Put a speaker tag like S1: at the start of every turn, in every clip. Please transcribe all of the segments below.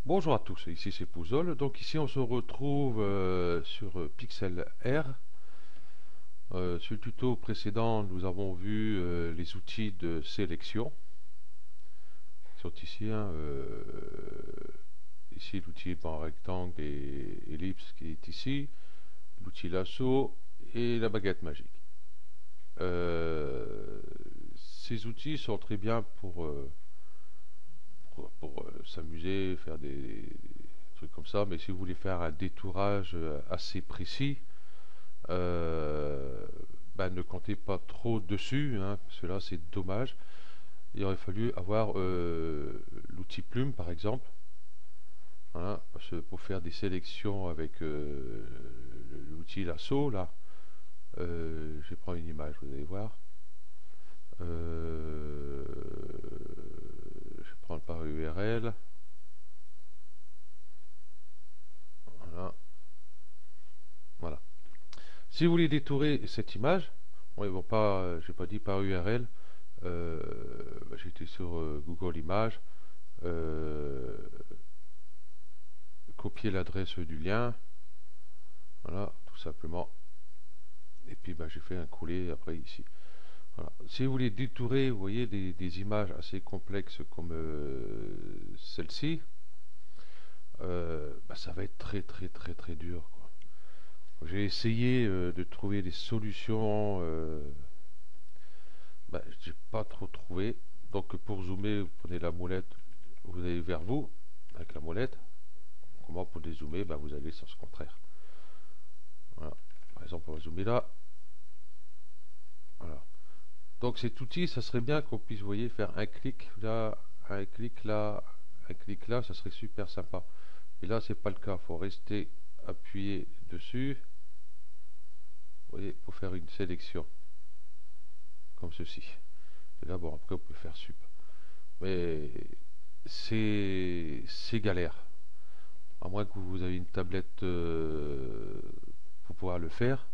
S1: Bonjour à tous, ici c'est Pouzol. Donc ici on se retrouve sur Pixel R. Sur le tuto précédent, nous avons vu les outils de sélection qui sont ici. Ici l'outil ban rectangle et ellipse qui est ici, l'outil lasso et la baguette magique. Ces outils sont très bien pour s'amuser, faire des trucs comme ça, mais si vous voulez faire un détourage assez précis, ne comptez pas trop dessus, hein, parce que là c'est dommage. Il aurait fallu avoir l'outil plume par exemple, hein, parce que pour faire des sélections avec l'outil lasso là, je vais prendre une image, vous allez voir. Je vais prendre par URL. Voilà. Voilà. Si vous voulez détourer cette image, bon, ils vont pas, j'ai pas dit par URL. J'étais sur Google Images. Euh, Copier l'adresse du lien. Voilà, tout simplement. Et puis j'ai fait un coller après ici. Voilà. Si vous voulez détourer, vous voyez, des images assez complexes comme celle-ci, ça va être très très très très dur, quoi. J'ai essayé de trouver des solutions, j'ai pas trop trouvé. Donc pour zoomer, vous prenez la molette, vous allez vers vous avec la molette. Comment pour dézoomer, vous allez sens contraire. Voilà. Par exemple, on va zoomer là. Voilà. Donc cet outil, ça serait bien qu'on puisse, vous voyez, faire un clic là, un clic là, un clic là, ça serait super sympa. Et là, c'est pas le cas. Il faut rester appuyé dessus, vous voyez, pour faire une sélection comme ceci. Et là, bon, après, on peut faire sup. Mais c'est galère. À moins que vous avez une tablette pour pouvoir le faire.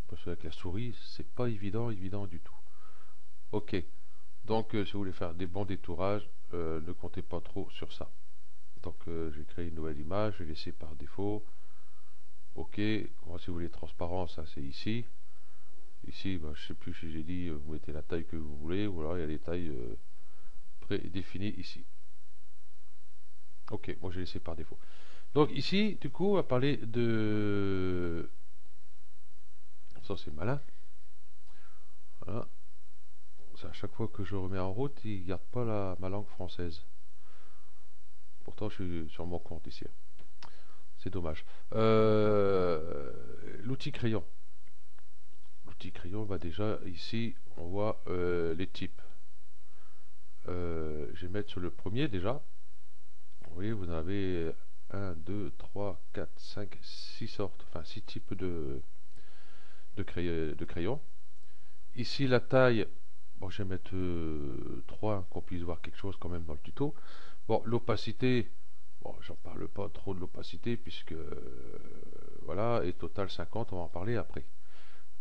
S1: Parce qu'avec la souris, c'est pas évident du tout. Ok. Donc, si vous voulez faire des bons détourages, ne comptez pas trop sur ça. Donc, j'ai créé une nouvelle image, j'ai laissé par défaut. Ok. Moi, si vous voulez transparence, ça c'est ici. Ici, je sais plus si j'ai dit, vous mettez la taille que vous voulez, ou alors il y a les tailles prédéfinies ici. Ok, moi j'ai laissé par défaut. Donc ici, du coup, on va parler de... Ça c'est malin. Voilà. Ça, à chaque fois que je remets en route, il ne garde pas ma langue française. Pourtant, je suis sur mon compte ici. C'est dommage. L'outil crayon. L'outil crayon, déjà, ici, on voit les types. Je vais mettre sur le premier déjà. Vous voyez, vous en avez 1, 2, 3, 4, 5, 6 sortes, enfin 6 types de crayons. Ici, la taille, bon, je vais mettre 3, qu'on puisse voir quelque chose quand même dans le tuto. Bon, l'opacité, bon, j'en parle pas trop de l'opacité, puisque, voilà, et total 50, on va en parler après.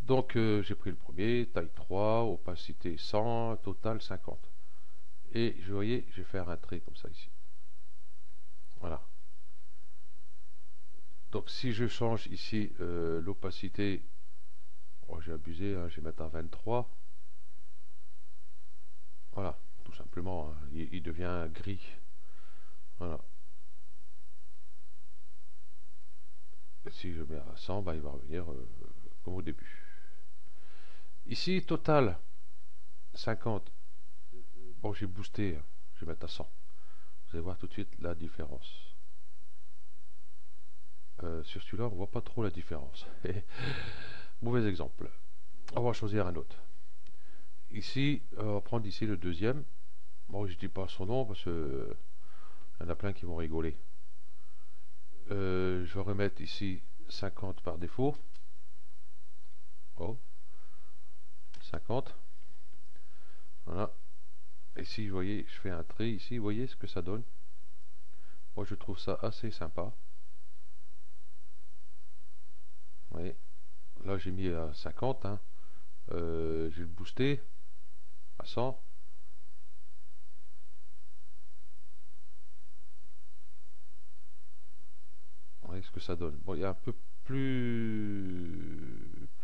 S1: Donc, j'ai pris le premier, taille 3, opacité 100, total 50. Et, vous voyez, je vais faire un trait comme ça ici. Voilà. Donc, si je change ici l'opacité, oh, j'ai abusé, hein, je vais mettre à 23. Voilà, tout simplement, hein, il devient gris. Voilà. Et si je mets à 100, il va revenir comme au début. Ici, total 50. Bon, j'ai boosté, hein, je vais mettre à 100. Vous allez voir tout de suite la différence. Sur celui-là, on voit pas trop la différence. Mauvais exemple. On va choisir un autre. Ici, on va prendre ici le deuxième. Bon, je dis pas son nom parce que il y en a plein qui vont rigoler. Je vais remettre ici 50 par défaut. Oh, 50. Voilà. Ici, vous voyez, je fais un trait ici. Vous voyez ce que ça donne. Moi, je trouve ça assez sympa. Vous voyez. Là, j'ai mis à 50. Hein. Je vais le booster à 100. voyez ce que ça donne. Bon, il y a un peu plus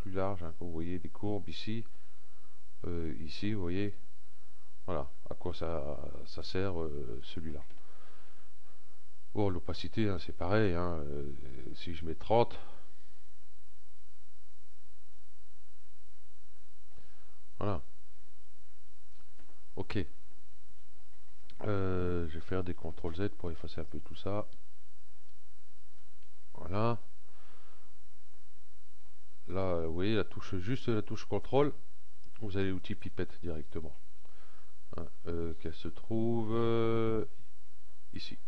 S1: large, hein, comme vous voyez, des courbes ici. Ici, vous voyez, voilà à quoi ça sert celui-là. Bon, l'opacité, hein, c'est pareil, hein, si je mets 30, voilà, ok. Je vais faire des CTRL Z pour effacer un peu tout ça. Voilà. Là, vous voyez la touche, juste la touche CTRL, vous avez l'outil pipette directement. Hein, qu'elle se trouve ici.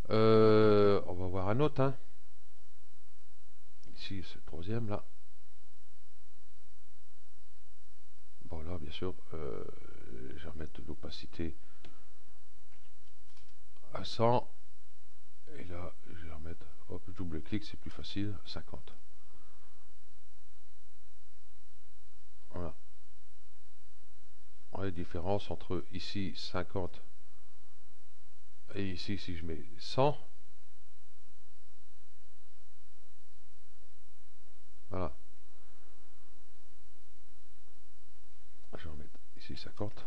S1: On va voir un autre. Hein. Ici, c'est le troisième là. Bon là, bien sûr, je vais remettre l'opacité à 100. Et là, je vais remettre, hop, double-clic, c'est plus facile, 50. Voilà. On a la différence entre ici 50 et ici, si je mets 100, voilà. Je vais remettre ici 50.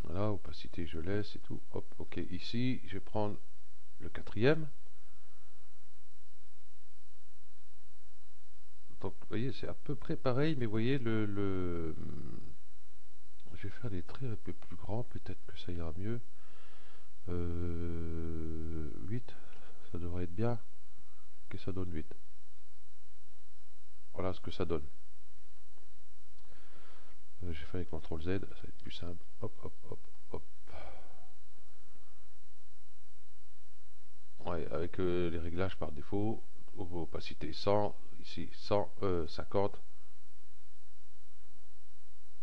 S1: Voilà, opacité, je laisse et tout. Hop, ok. Ici, je vais prendre le quatrième. Donc, vous voyez, c'est à peu près pareil, mais vous voyez, je vais faire des traits un peu plus grands, peut-être que ça ira mieux. 8, ça devrait être bien. Que ça donne 8. Voilà ce que ça donne. Je vais faire les CTRL Z, ça va être plus simple. Hop, hop, hop, hop. Ouais, avec les réglages par défaut, opacité 100, ici 100, 50.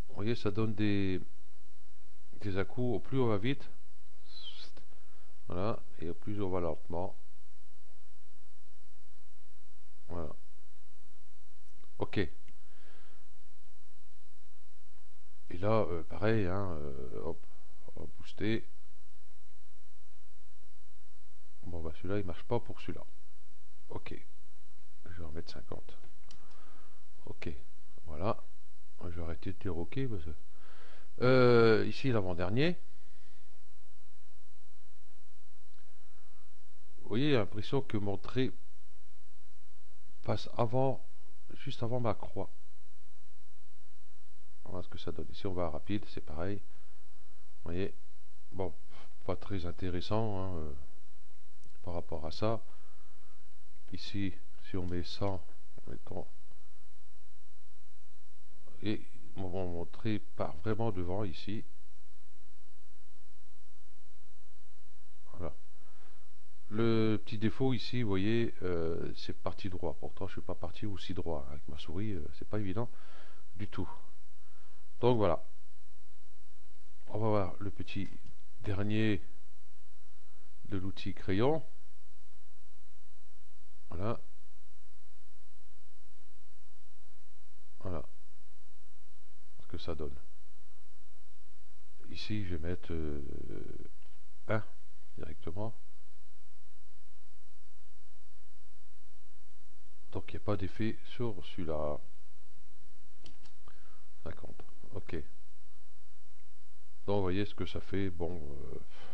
S1: Vous voyez, ça donne des à-coups. Au plus on va vite, voilà, et au plus on va lentement. Voilà. Ok. Et là, pareil, hein, hop, on va booster. Bon, bah celui-là, il marche pas pour celui-là. Ok. Je vais remettre 50. Ok. Voilà. Je vais arrêter de dire ok. Parce que... ici, l'avant-dernier. Vous voyez, j'ai l'impression que mon trait passe avant, juste avant ma croix. Voilà ce que ça donne. Ici, on va rapide, c'est pareil. Vous voyez, bon, pas très intéressant hein, par rapport à ça. Ici, si on met 100, mettons, et mon trait part vraiment devant ici. Voilà. Le petit défaut ici, vous voyez, c'est parti droit. Pourtant, je suis pas parti aussi droit. Avec ma souris, c'est pas évident du tout. Donc voilà. On va voir le petit dernier de l'outil crayon. Voilà. Voilà. Ce que ça donne. Ici, je vais mettre 1 directement. Donc il n'y a pas d'effet sur celui-là. 50. Ok. Donc vous voyez ce que ça fait. Bon,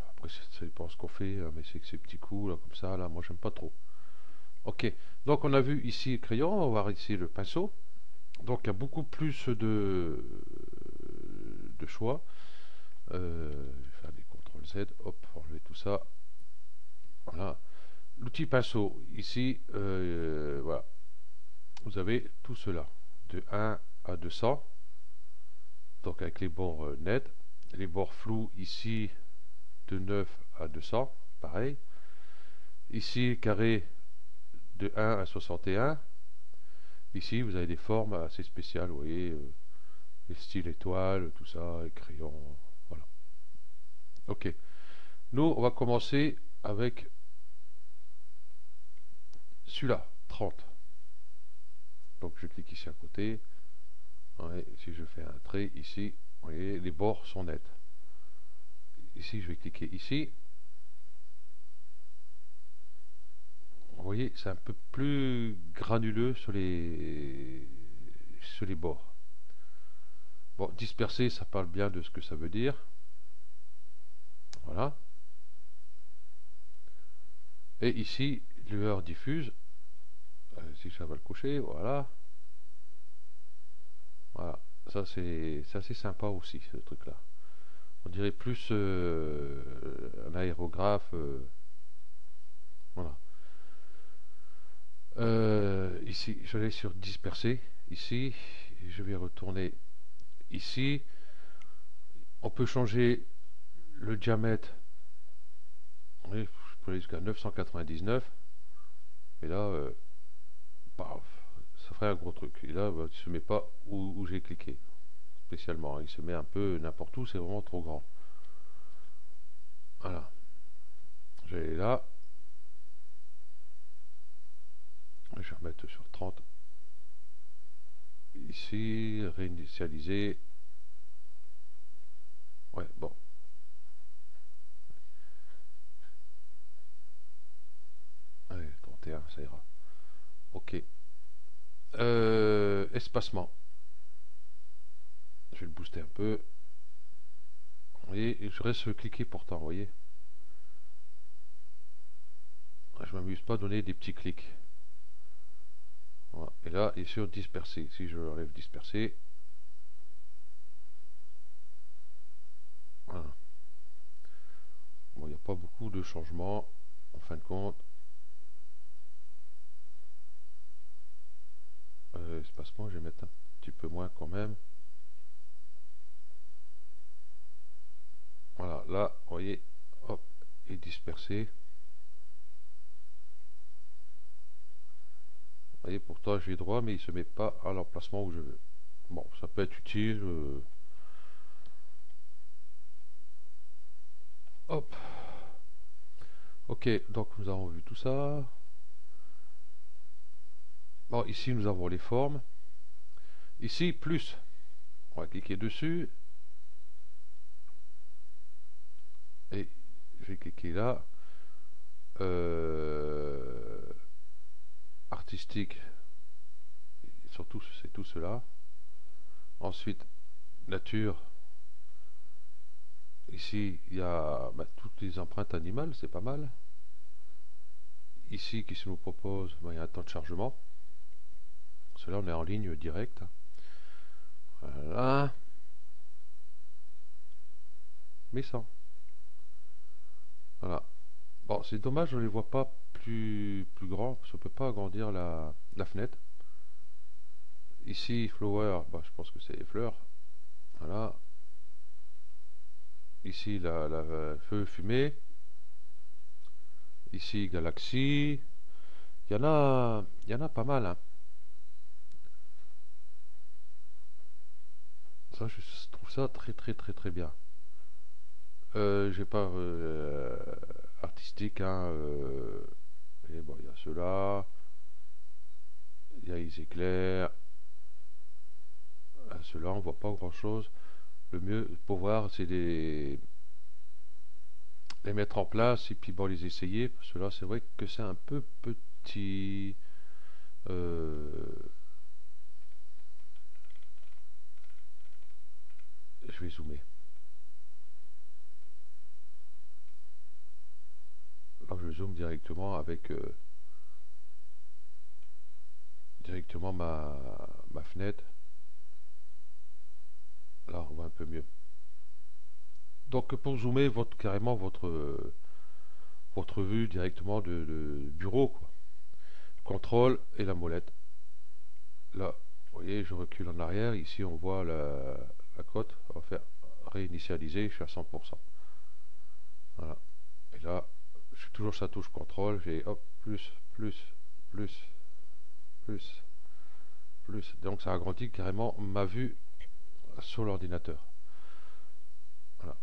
S1: après ça dépend ce qu'on fait, hein, mais c'est que ces petits coups là comme ça, là, moi j'aime pas trop. Ok. Donc on a vu ici le crayon, on va voir ici le pinceau. Donc il y a beaucoup plus de choix. Je vais faire des CTRL Z, hop, enlever tout ça. Voilà. L'outil pinceau, ici, voilà. Vous avez tout cela, de 1 à 200, donc avec les bords nets, les bords flous ici, de 9 à 200, pareil. Ici, carré de 1 à 61. Ici, vous avez des formes assez spéciales, vous voyez, les styles étoiles, tout ça, les crayons, voilà. Ok. Nous, on va commencer avec celui-là, 30. Donc je clique ici à côté. Ouais, si je fais un trait ici, vous voyez, les bords sont nets. Ici, je vais cliquer ici. voyez, c'est un peu plus granuleux sur les bords. Bon, disperser, ça parle bien de ce que ça veut dire. Voilà. Et ici, lueur diffuse. Si ça va le coucher, voilà. Voilà. Ça, c'est assez sympa aussi, ce truc-là. On dirait plus un aérographe. Voilà. Ici, je vais sur disperser. Ici, je vais retourner ici. On peut changer le diamètre. Oui, je peux aller jusqu'à 999. Et là, paf, ça ferait un gros truc. Et là, bah, il se met pas où j'ai cliqué spécialement. Il se met un peu n'importe où, c'est vraiment trop grand. Voilà. Je vais aller là. Je vais remettre sur 30. Ici, réinitialiser. Ouais, bon. Allez, 31, ça ira. Ok. Espacement. Je vais le booster un peu. Vous voyez, je reste cliquer pourtant, vous voyez. Je m'amuse pas à donner des petits clics. Voilà. Et là, il est sur disperser. Si je enlève disperser. Voilà. Bon, il n'y a pas beaucoup de changements en fin de compte. Espacement, je vais mettre un petit peu moins quand même. Voilà, là, vous voyez, hop, et dispersé. Vous voyez, pourtant j'ai droit, mais il se met pas à l'emplacement où je veux. Bon, ça peut être utile. Hop. Ok, donc nous avons vu tout ça. Bon, ici nous avons les formes. Ici, plus. On va cliquer dessus. Et je vais cliquer là. Artistique. Surtout, c'est tout cela. Ensuite, nature. Ici, il y a toutes les empreintes animales, c'est pas mal. Ici, qui se nous propose, il y a un temps de chargement. Cela, on est en ligne directe. Voilà. 1100. Voilà. Bon, c'est dommage, je ne les vois pas plus grands, parce qu'on ne peut pas agrandir la fenêtre. Ici, flower, bah, je pense que c'est les fleurs. Voilà. Ici, la feu fumée. Ici, galaxie. Il y en a pas mal, hein. Ça, je trouve ça très très très très bien. J'ai pas artistique, hein. Et bon, il y a ceux-là. Il y a les éclairs. Ceux-là, on voit pas grand-chose. Le mieux pour voir, c'est les mettre en place et puis bon, les essayer. Parce que là, c'est vrai que c'est un peu petit. Je vais zoomer. Là, je zoome directement avec directement ma fenêtre. Là, on voit un peu mieux. Donc, pour zoomer carrément votre vue directement de bureau, quoi. Contrôle et la molette. Là, vous voyez, je recule en arrière. Ici, on voit la cote. On va faire réinitialiser. Je suis à 100%. Voilà. Et là, je suis toujours sur la touche contrôle. J'ai hop, plus, plus, plus, plus, plus. Donc, ça agrandit carrément ma vue sur l'ordinateur. Voilà.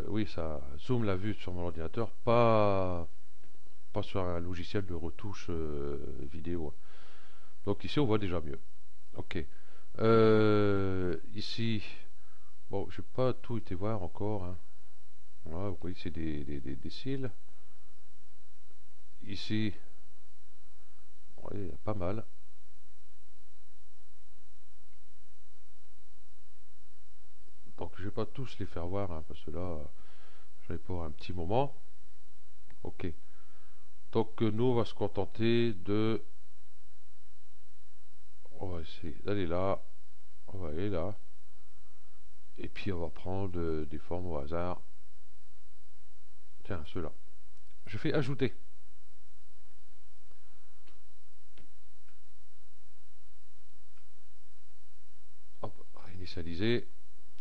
S1: Oui, ça zoome la vue sur mon ordinateur, pas sur un logiciel de retouche vidéo. Donc ici, on voit déjà mieux. Ok. Ici, bon, j'ai pas tout été voir encore, hein. Voilà, vous voyez, c'est des cils. ici, il y a pas mal. Donc je vais pas tous les faire voir, hein, parce que là, je vais pour un petit moment. Ok. Donc nous, on va se contenter de... On va essayer d'aller là. On va aller là. Et puis on va prendre des formes au hasard. Tiens, ceux-là. Je fais ajouter. Hop, réinitialiser.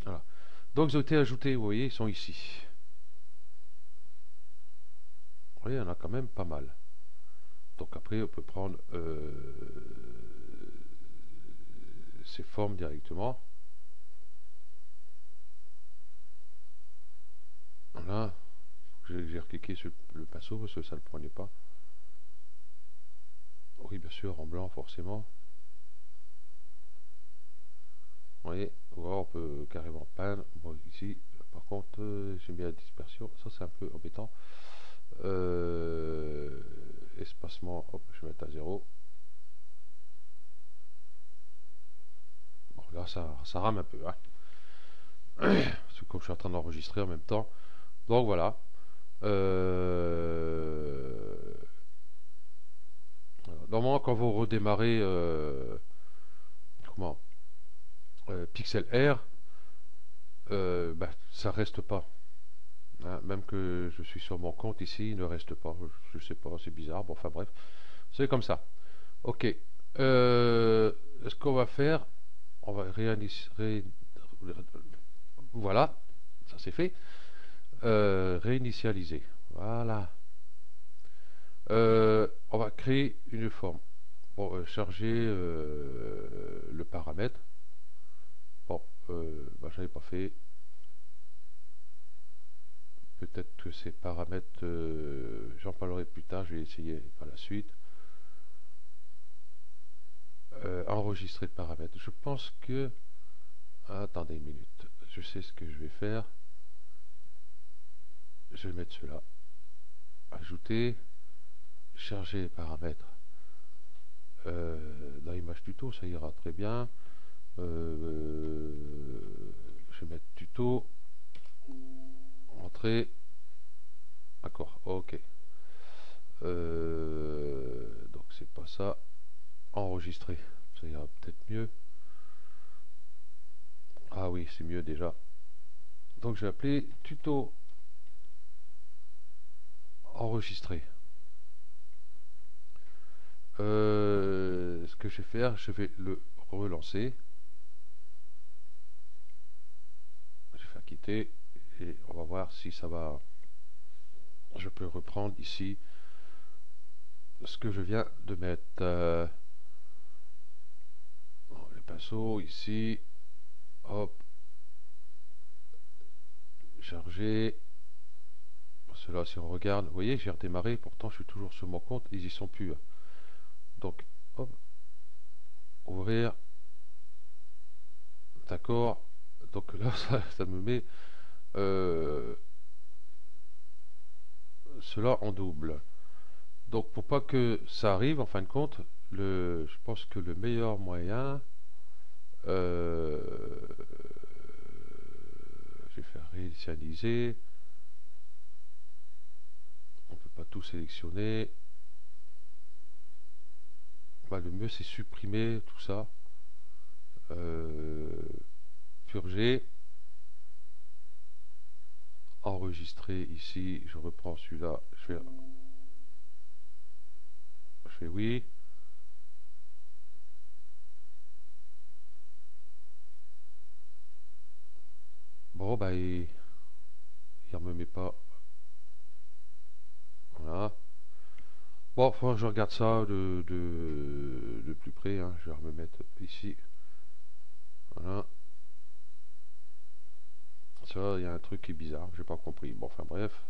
S1: Voilà. Donc ils ont été ajoutés, vous voyez, ils sont ici. Vous voyez, il y en a quand même pas mal. Donc après, on peut prendre ces formes directement. Voilà. J'ai recliqué sur le pinceau parce que ça ne le prenait pas. Oui, bien sûr, en blanc, forcément. Vous voyez, on peut carrément peindre. Bon, ici, par contre, j'ai mis la dispersion. Ça, c'est un peu embêtant. Espacement, hop, je vais mettre à 0. Bon, là, ça rame un peu. Hein. C'est comme je suis en train d'enregistrer en même temps. Donc voilà. Normalement, quand vous redémarrez comment Pixel R, ça reste pas. Hein, même que je suis sur mon compte ici, il ne reste pas. Je sais pas, c'est bizarre. Bon, enfin bref, c'est comme ça. Ok. Ce qu'on va faire, on va réinitialiser. Voilà, ça c'est fait. Réinitialiser. Voilà. On va créer une forme. Bon, charger le paramètre. Bon, je n'avais pas fait. Peut-être que ces paramètres, j'en parlerai plus tard. Je vais essayer par la suite. Enregistrer le paramètre. Je pense que... Attendez une minute. Je sais ce que je vais faire. Je vais mettre cela. Ajouter. Charger les paramètres. Dans l'image tuto, ça ira très bien. Je vais mettre tuto. Entrée. D'accord, ok. Donc c'est pas ça. Enregistrer. Ça ira peut-être mieux. Ah oui, c'est mieux déjà. Donc j'ai appelé tuto enregistrer. Ce que je vais faire, je vais le relancer. Je vais faire quitter et on va voir si ça va. Je peux reprendre ici ce que je viens de mettre. Les pinceaux ici. Hop. Charger. Cela, si on regarde, vous voyez, j'ai redémarré. Pourtant, je suis toujours sur mon compte. Ils y sont plus. Donc, hop. Ouvrir. D'accord. Donc là, ça me met cela en double. Donc pour pas que ça arrive, en fin de compte, je pense que le meilleur moyen, je vais faire réinitialiser. On peut pas tout sélectionner. Le mieux c'est supprimer tout ça. Purger. Enregistrer ici. Je reprends celui-là. Je fais oui. Bon, il ne me met pas. Voilà. Bon, faut que je regarde ça de plus près. Hein. Je vais me mettre ici. Voilà. Ça, il y a un truc qui est bizarre. J'ai pas compris. Bon, enfin bref.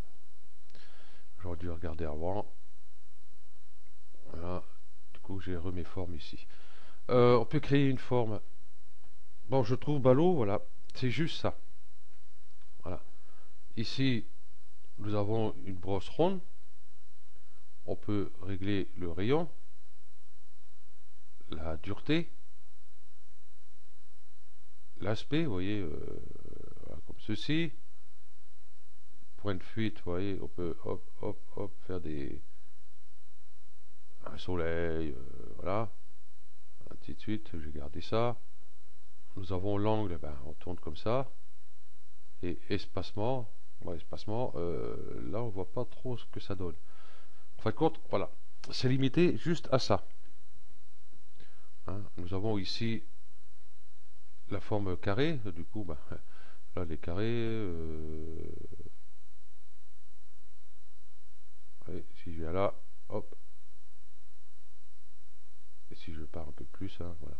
S1: J'aurais dû regarder avant. Voilà. Du coup, j'ai remis forme ici. On peut créer une forme. Bon, je trouve ballot, voilà. C'est juste ça. Voilà. Ici, nous avons une brosse ronde. on peut régler le rayon, la dureté, l'aspect, vous voyez, voilà, comme ceci. Point de fuite, vous voyez, on peut hop, hop, hop, faire un soleil, voilà, ainsi de suite. J'ai gardé ça. Nous avons l'angle, ben, on tourne comme ça. Et espacement, ouais, espacement, là on voit pas trop ce que ça donne. En fin de compte, voilà, c'est limité juste à ça. Hein. Nous avons ici la forme carrée, du coup, ben, là les carrés, ouais, si je viens là, hop, et si je pars un peu plus, hein, voilà.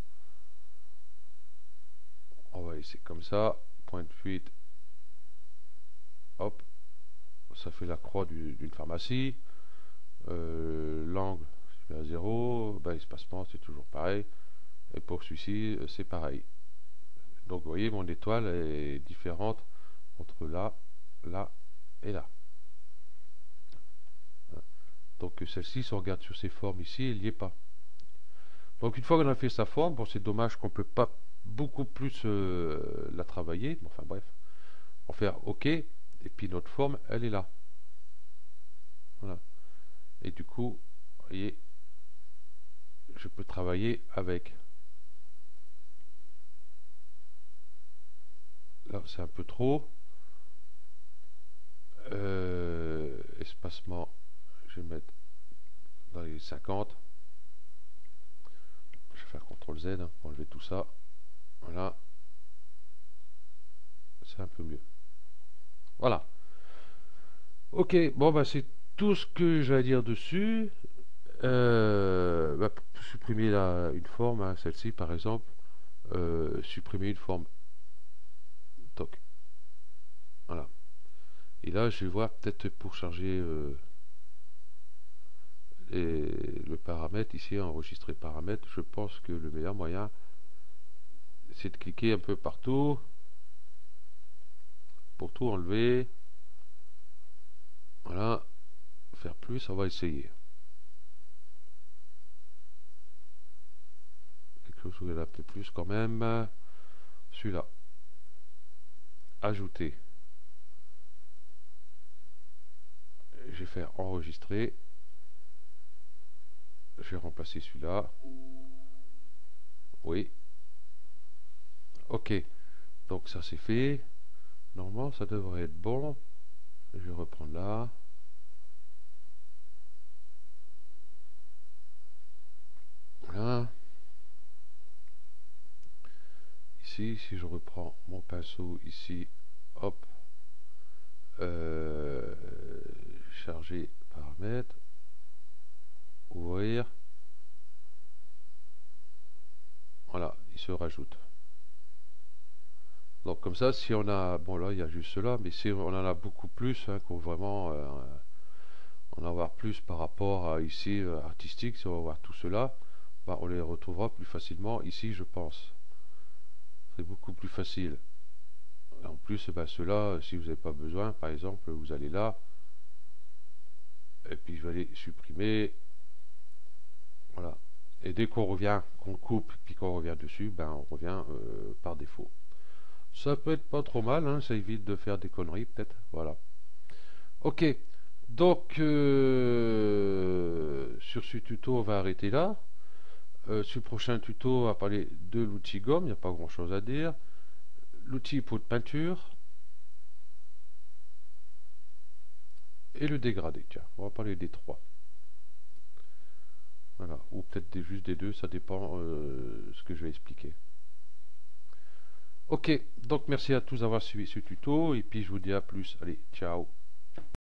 S1: On va essayer comme ça, point de fuite, hop, ça fait la croix d'une pharmacie. L'angle, je mets à 0, ben, espacement c'est toujours pareil, et pour celui-ci c'est pareil. Donc vous voyez, mon étoile est différente entre là, là et là. Donc celle-ci, si on regarde sur ses formes ici, elle n'y est pas. Donc une fois qu'on a fait sa forme, bon, c'est dommage qu'on ne peut pas beaucoup plus la travailler. Bon, enfin bref, on fait OK, et puis notre forme, elle est là. Voilà. Et du coup, vous voyez, je peux travailler avec. Là, c'est un peu trop. Espacement, je vais mettre dans les 50. Je vais faire CTRL Z hein, pour enlever tout ça. Voilà. C'est un peu mieux. Voilà. Ok, bon bah c'est tout ce que j'ai à dire dessus. Bah, pour supprimer une forme, hein, celle-ci par exemple, supprimer une forme. Toc. Voilà. Et là, je vais voir peut-être pour charger le paramètre, ici, enregistrer paramètres, je pense que le meilleur moyen, c'est de cliquer un peu partout pour tout enlever. Voilà. Faire plus, on va essayer. Quelque chose où il y a un peu plus quand même. Celui-là. Ajouter. Je vais faire enregistrer. Je vais remplacer celui-là. Oui. Ok. Donc ça c'est fait. Normalement ça devrait être bon. Je vais reprendre là. Voilà. Ici, si je reprends mon pinceau ici, hop. Charger paramètres. Ouvrir. Voilà, il se rajoute. Donc comme ça, si on a, bon là il y a juste cela, mais si on en a beaucoup plus, hein, qu'on vraiment en avoir plus par rapport à ici artistique, si on va voir tout cela, bah, on les retrouvera plus facilement ici, je pense. C'est beaucoup plus facile. En plus, bah, ceux-là, si vous n'avez pas besoin, par exemple, vous allez là, et puis je vais aller supprimer. Voilà. Et dès qu'on revient, qu'on coupe, puis qu'on revient dessus, ben on revient par défaut. Ça peut être pas trop mal, hein, ça évite de faire des conneries peut-être. Voilà. Ok. Donc sur ce tuto, on va arrêter là. Sur le prochain tuto, on va parler de l'outil gomme. Il n'y a pas grand chose à dire. L'outil pot de peinture. Et le dégradé. Tiens, on va parler des trois. Voilà. Ou peut-être juste des deux, ça dépend ce que je vais expliquer. Ok, donc merci à tous d'avoir suivi ce tuto et puis je vous dis à plus. Allez, ciao.